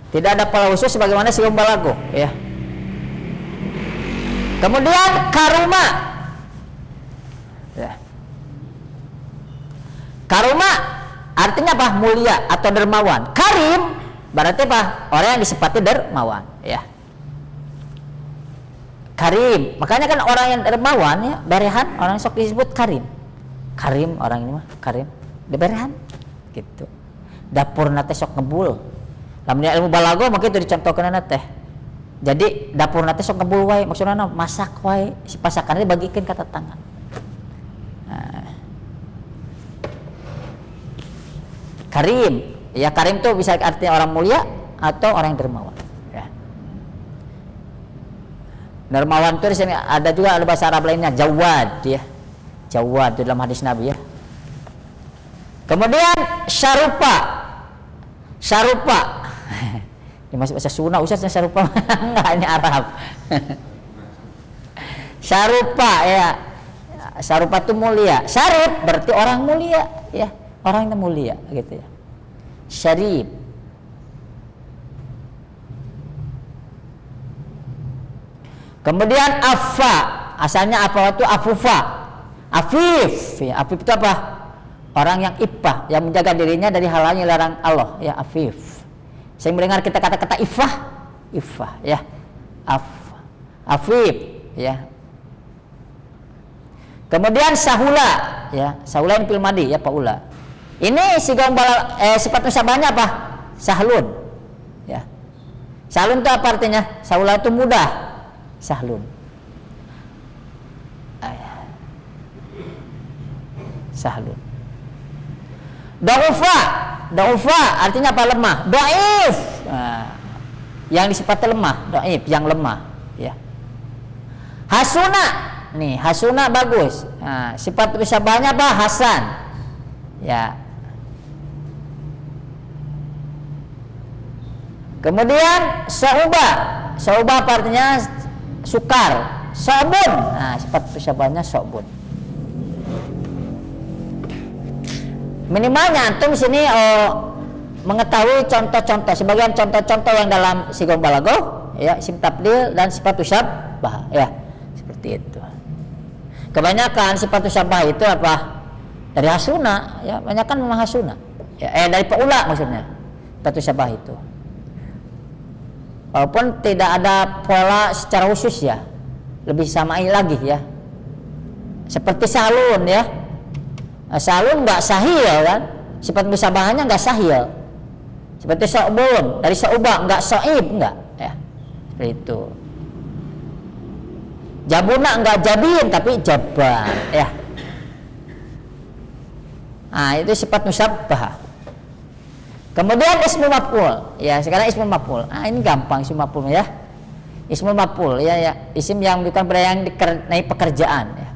Tidak ada pola khusus sebagaimana sighah balaghah, ya. Kemudian karuma, ya. Karuma artinya apa? Mulia atau dermawan. Karim berarti apa? Orang yang disifati dermawan, ya. Karim, makanya kan orang yang dermawan, ya, berehan, orang yang sok disebut karim. Karim orang ini mah karim, berehan, gitu. Dapur nate sok ngebul. Lamun ilmu balaghah mungkin itu dicontohkeun teh. Jadi dapur nate sok ngebul wae, maksudna masak wae, si pasakannya bagikeun ka tetangga. Nah. Karim, ya, karim itu bisa artinya orang mulia atau orang yang dermawan, ya. Dermawan itu di sini ada juga, ada bahasa Arab lainnya jawad, ya. Jawad itu dalam hadis Nabi, ya. Kemudian syarupa. Syarupa. Ini masih bahasa Sunda, usahanya syarupa. Enggak, ini Arab. Syarupa, ya. Syarupa itu mulia. Syarif berarti orang mulia, ya. Orang yang mulia, gitu, ya. Syarif. Kemudian afa, asalnya apa itu afufa. Afif, ya. Afif itu apa? Orang yang iffah, yang menjaga dirinya dari hal-hal yang dilarang Allah, ya, afif. Saya mendengar kita kata-kata iffah, ya. Afif, ya. Kemudian sahula, ya. Sahula ini fi'il madi, ya, faula. Ini sifat musabbahnya apa? Sahlun, ya. Sahlun itu apa artinya? Sahula itu mudah. Sahlun. Sahlun. Daufa artinya apa? Lemah. Dhaif. Nah, yang disifati lemah, dhaif, yang lemah, ya. Hasuna. Nih, hasuna bagus. Nah, sifat musabbahnya apa? Hasan. Ya. Kemudian sauba apa artinya? Sukar, sobun. Nah, sifat musyabahnya sobun. Minimalnya antum sini mengetahui contoh-contoh, sebagian contoh-contoh yang dalam sigong balagoh, ya, isim tabdil dan sifat musyabah, ya, seperti itu. Kebanyakan sifat musyabah itu apa? Dari hasuna, ya, banyak kan memang hasuna, ya, dari paula maksudnya, sifat musyabah itu. Walaupun tidak ada pola secara khusus, ya, lebih samai lagi, ya, seperti salun, ya. Salun nggak sahil kan, sifat musyabahnya nggak sahil. Seperti sobun dari soubah, nggak soib, nggak, ya, seperti itu. Jabuna nggak jabin tapi jaban, ya. Nah, itu sifat musyabah. Kemudian ismul maf'ul, ya, sekarang ismul maf'ul. Ah, ini gampang ismul maf'ul, ya. Ismul maf'ul, ya, isim yang bukan pada yang dikenai pekerjaan, ya.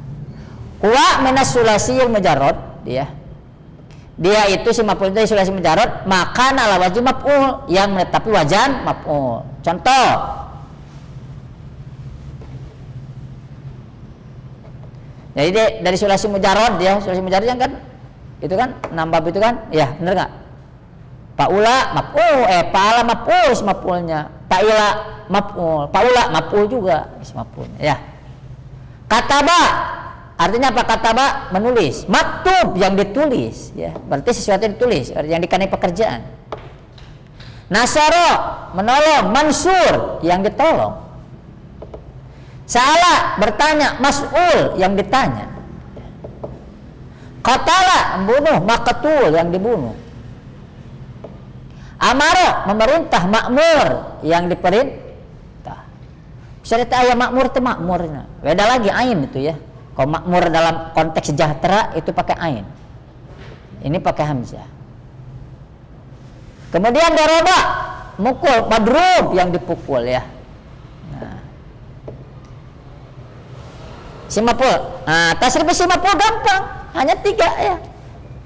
Huwa minas sulasil mujarrad, ya. Dia itu si maf'ul itu sulasi mujarrad, maka ala wajib maf'ul yang menetapi wajan maf'ul. Contoh, jadi dari sulasi mujarrad, ya, sulasi mujarrad yang kan itu kan nambah itu kan, ya, benar nggak? Paula maf'ul, paala maf'ul si maf'ulnya, paila maf'ul, paula maf'ul juga si maf'ulnya, ya. Kataba artinya apa? Kataba menulis, maktub yang ditulis, ya, berarti sesuatu yang ditulis, yang dikenai pekerjaan. Nasoro menolong, mansur yang ditolong. Sa'ala bertanya, mas'ul yang ditanya. Qatala membunuh, maqtul yang dibunuh. Amara memerintah, makmur yang diperintah. Bisa ayat makmur itu makmurnya. Beda lagi ain itu, ya. Kalau makmur dalam konteks sejahtera itu pakai ain. Ini pakai hamzah. Kemudian daraba, mukul, madrub yang dipukul, ya. Nah. Simapul. Nah, tasrif simapul gampang, hanya 3, ya.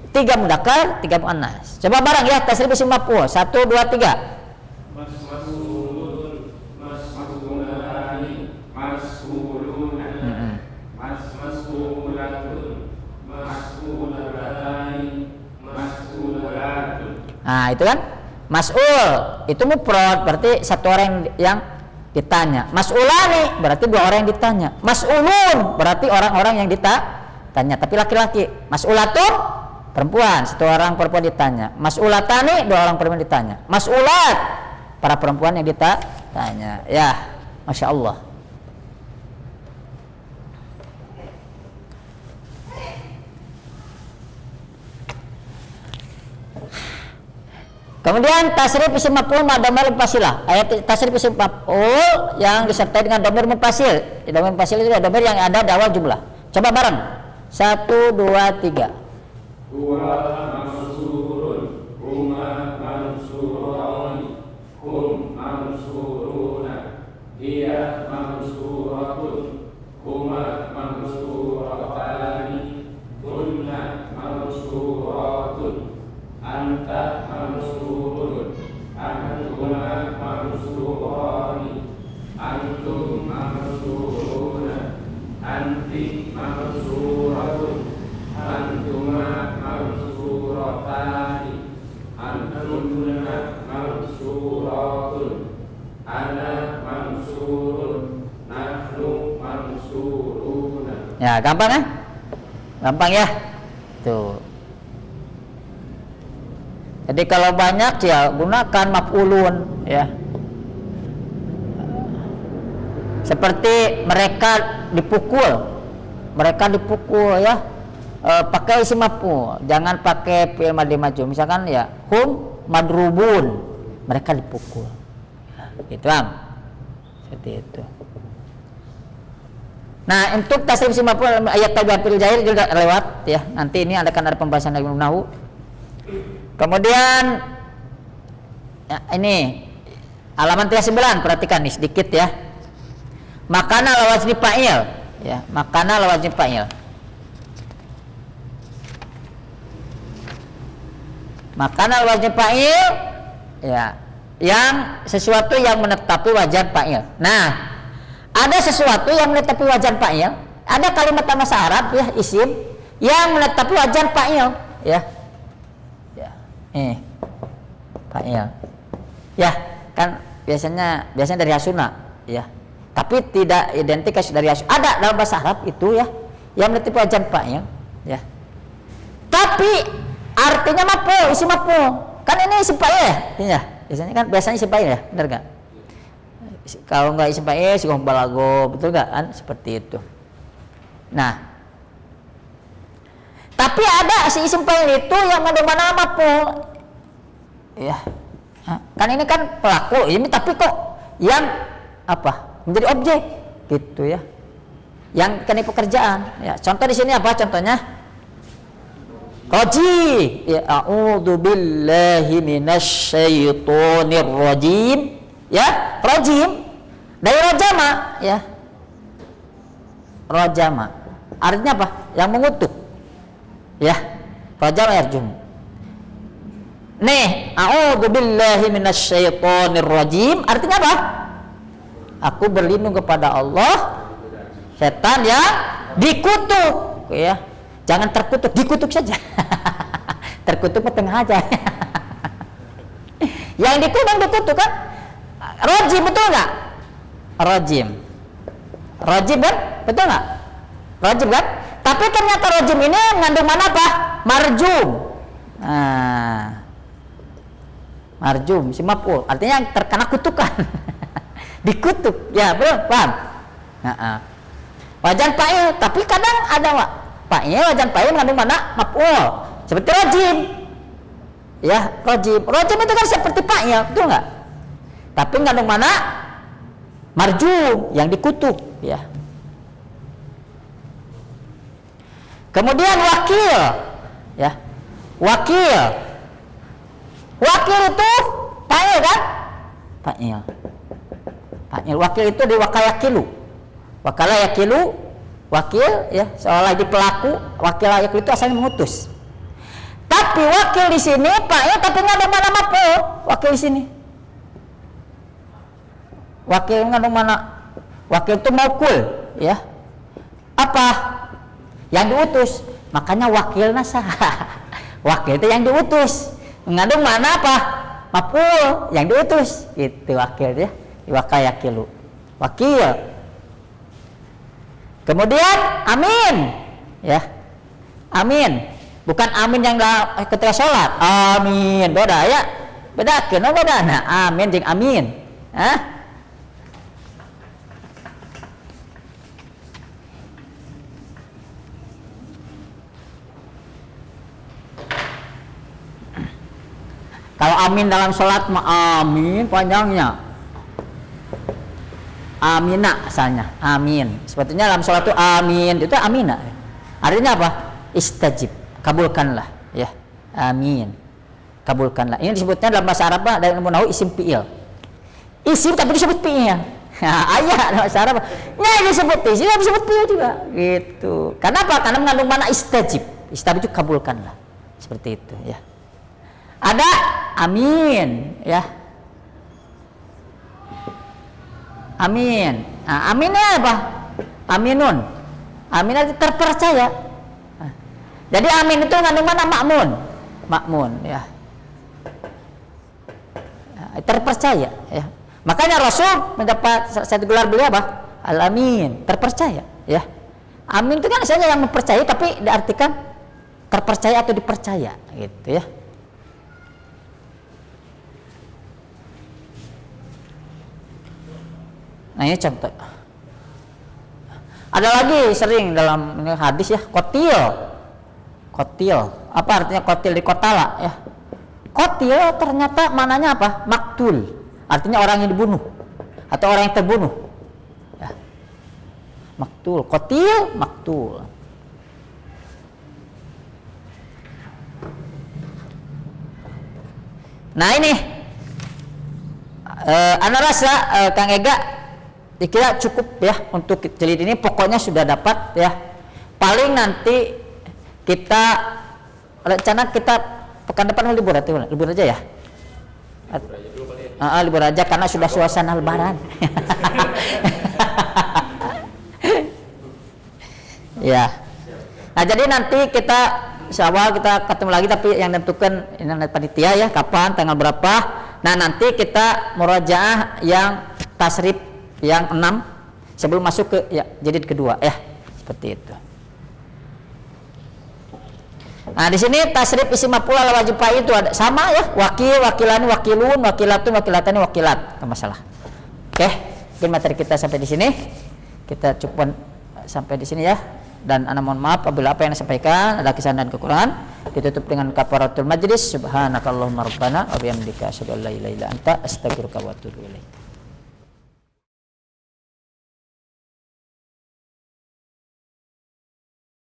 3 mudzakkar, 3 muannas. Coba bareng, ya, tasrif simapul. 1 2 3. Nah, itu kan mas'ul itu mufrad, berarti satu orang yang ditanya. Mas'ulani berarti 2 orang yang ditanya. Mas'ulun berarti orang-orang yang ditanya tapi laki-laki. Mas'ulatun perempuan, 1 orang perempuan ditanya. Mas'ulatani 2 orang perempuan ditanya. Mas'ulat para perempuan yang ditanya. Ya, Masya Allah. Kemudian tasrif isim maf'ul ma dhamir munfasilah. Ayat tasrif isim maf'ul yang disertai dengan dhamir munfasil. Dhamir munfasil itu adalah dhamir yang ada di awal jumlah. Coba bareng. 1 2 3. Huwa mansurun, huma mansurani, hum mansuruna, hiya mansuratun, huma mansuratani, kunna mansuratun, anta mansurun, antuma mansurani, antum mansuruna, anti mansuratun, antuma mansuratani, antunna mansuratun, ana mansurun, nahnu mansuruna. Ya, gampang kan? Gampang, ya. Tuh. Jadi kalau banyak, ya gunakan maf'ulun, ya. Seperti mereka dipukul, ya, pakai isim maf'ul, jangan pakai fi'il madhi majzum. Misalkan, ya, hum madrubun, mereka dipukul, ya, gitu kan, seperti itu. Nah, untuk tasrif isim maf'ul ayat tabi'at fil jahil juga lewat, ya. Nanti ini akan ada pembahasan dari nahwu. Kemudian, ya, ini halaman 39, perhatikan nih sedikit, ya. Makana ala wazni fa'il, ya, makana ala wazni fa'il. Makana ala wazni fa'il, ya, yang sesuatu yang menetapi wajan fa'il. Nah, ada sesuatu yang menetapi wajan fa'il, ada kalimat bahasa Arab ya isim yang menetapi wajan fa'il ya. Ya. Fa'il. Ya, kan biasanya dari hasuna ya. Tapi tidak identik dari hasuna. Ada dalam bahasa Arab itu ya yang menetapi wajan fa'il ya. Tapi artinya maf'ul, isim maf'ul. Kan ini isim fa'il ya? Iya. Biasanya isim fa'il ya, benar enggak? Kalau enggak isim fa'il, sigoh balago, betul enggak kan? Seperti itu. Nah, tapi ada si isim fa'il itu yang mengandung mana maf'ul. Ya. Kan ini kan pelaku, ini tapi kok yang apa? Menjadi objek gitu ya. Yang kena pekerjaan. Ya, contoh di sini apa contohnya? Rajim, ya a'udzu billahi minasyaitonir rajim. Ya, rajim dari rajama ya. Rajama. Artinya apa? Yang mengutuk. Ya. Rajama yarjum. Nih, a'udzu billahi minasyaitonir rajim artinya apa? Aku berlindung kepada Allah setan yang dikutuk ya. Jangan terkutuk, dikutuk saja. Terkutuk tengah aja. Yang dikutuk kan? Rajim, betul nggak? Rajim. Rajim kan? Betul nggak? Rajim kan? Tapi ternyata rajim ini mengandung mana apa? Marjum. Nah, marjum, si maf'ul. Artinya yang terkena kutukan. Dikutuk. Ya, betul? Paham? Nah, wajan fa'il, tapi kadang ada fa'il, wajan fa'il mengandung mana? Maf'ul. Seperti rajim. Ya, rajim. Rajim itu kan seperti fa'il, betul enggak? Tapi mengandung mana? Marjum, yang dikutuk, ya. Kemudian wakil. Ya. Wakil. Wakil itu fa'il kan? Fa'il. Fa'il. Wakil itu di wakayakilu. Wakala yakilu, wakil ya, seolah di pelaku. Wakil yakil itu asalnya mengutus. Tapi wakil di sini fa'il tapi nggak ada mana maf'ul. Wakil di sini. Wakil nggak ada mana. Wakil itu maukul ya. Apa? Yang diutus. Makanya wakil nasa. Wakil itu yang diutus. Mengandung mana apa? Maf'ul yang diutus. Itu wakil ya. Wakayakilu. Wakil. Kemudian amin ya, amin bukan amin yang ketika sholat, amin beda ya, beda kenapa beda? Nah, amin jeung amin, Kalau amin dalam sholat mah amin panjangnya. Amina asalnya, amin. Sebetulnya dalam sholat itu amin, itu amina. Artinya apa? Istajib, kabulkanlah, ya. Amin, kabulkanlah. Ini disebutnya dalam bahasa Arab dalam ilmu nahwu isim fi'il. Isim tapi disebut fi'il. Ayat dalam bahasa Arab. Ya disebut isim, disebut fi'il juga. Gitu. Kenapa? Karena mengandung mana istajib. Istajib itu kabulkanlah. Seperti itu, ya. Ada amin, ya. Amin. Nah, aminnya apa? Aminun. Amin itu terpercaya. Jadi amin itu mengandung mana? Makmun. Makmun ya. Terpercaya ya. Makanya Rasul mendapat satu gelar beliau apa? Al-Amin, terpercaya ya. Amin itu kan misalnya yang mempercayai tapi diartikan terpercaya atau dipercaya gitu ya. Nah ini contoh. Ada lagi sering dalam hadis ya, kotil. Kotil. Apa artinya kotil di kotala ya? Kotil ternyata mananya apa? Maktul. Artinya orang yang dibunuh atau orang yang terbunuh. Ya. Maktul. Kotil, maktul. Nah ini, ana rasa Kang Ega dikira cukup ya untuk jilid ini, pokoknya sudah dapat ya. Paling nanti kita rencana kita pekan depan libur aja ya. Libur aja karena sudah suasana lebaran. Ya. Nah, jadi nanti kita insyaallah kita ketemu lagi, tapi yang tentukan ini panitia ya, kapan, tanggal berapa. Nah, nanti kita murajaah yang tasrif yang 6 sebelum masuk ke ya jilid kedua ya. Seperti itu. Nah, di sini tasrif isim maf'ul ala wajib fa'il itu ada sama ya, wakil, wakilani, wakilun, wakilatun, wakilatani, wakilat. Enggak masalah. Oke, mungkin materi kita sampai di sini. Kita cukup sampai di sini ya. Dan ana mohon maaf apabila apa yang disampaikan ada kesalahan dan kekurangan. Ditutup dengan kafaratul majlis. Subhanakallahumma rabbana wa bihamdika asyhadu an la ilaha illa anta astaghfiruka wa atubu ilaik.